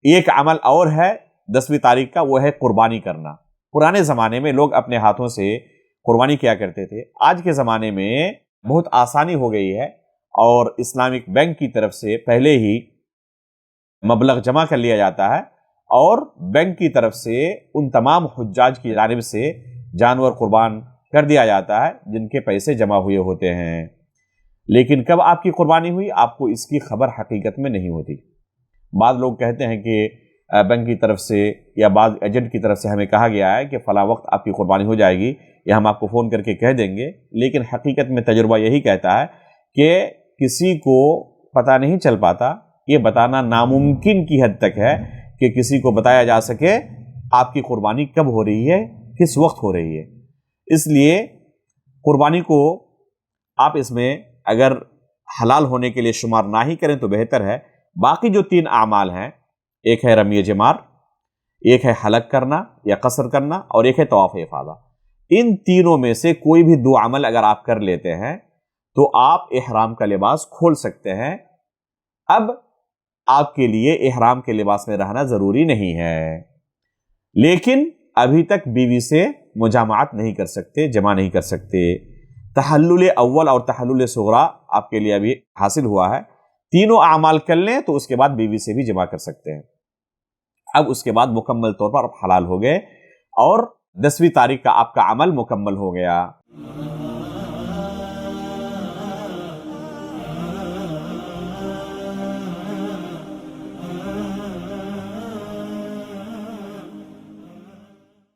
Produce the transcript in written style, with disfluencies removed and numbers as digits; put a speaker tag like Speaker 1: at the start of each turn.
Speaker 1: ایک عمل اور ہے 10ویں تاریخ کا، وہ ہے قربانی کرنا۔ پرانے زمانے میں لوگ اپنے ہاتھوں سے قربانی کیا کرتے تھے، آج کے زمانے میں بہت آسانی ہو گئی ہے، اور اسلامک بینک کی طرف سے پہلے ہی مبلغ جمع کر لیا جاتا ہے، اور بینک کی طرف سے ان تمام حجاج کی جانب سے جانور قربان کر دیا جاتا ہے جن کے پیسے جمع ہوئے ہوتے ہیں۔ لیکن کب آپ کی قربانی ہوئی، آپ کو اس کی خبر حقیقت میں نہیں ہوتی۔ بعض لوگ کہتے ہیں کہ بینک کی طرف سے یا بعض ایجنٹ کی طرف سے ہمیں کہا گیا ہے کہ فلاں وقت آپ کی قربانی ہو جائے گی، یا ہم آپ کو فون کر کے کہہ دیں گے، لیکن حقیقت میں تجربہ یہی کہتا ہے کہ کسی کو پتہ نہیں چل پاتا۔ یہ بتانا ناممکن کی حد تک ہے کہ کسی کو بتایا جا سکے آپ کی قربانی کب ہو رہی ہے، کس وقت ہو رہی ہے۔ اس لیے قربانی کو آپ اس میں اگر حلال ہونے کے لیے شمار نہ ہی کریں تو بہتر ہے۔ باقی جو 3 اعمال ہیں، ایک ہے رمی جمار، ایک ہے حلق کرنا یا قصر کرنا، اور ایک ہے طواف افاضہ، ان تینوں میں سے کوئی بھی 2 عمل اگر آپ کر لیتے ہیں تو آپ احرام کا لباس کھول سکتے ہیں۔ اب آپ کے لیے احرام کے لباس میں رہنا ضروری نہیں ہے، لیکن ابھی تک بیوی سے مجامعت نہیں کر سکتے، جمع نہیں کر سکتے۔ تحلل اول اور تحلل صغریٰ آپ کے لیے ابھی حاصل ہوا ہے، تینوں اعمال کر لیں تو اس کے بعد بیوی سے بھی جمع کر سکتے ہیں۔ اب اس کے بعد مکمل طور پر آپ حلال ہو گئے، اور 10ویں تاریخ کا آپ کا عمل مکمل ہو گیا۔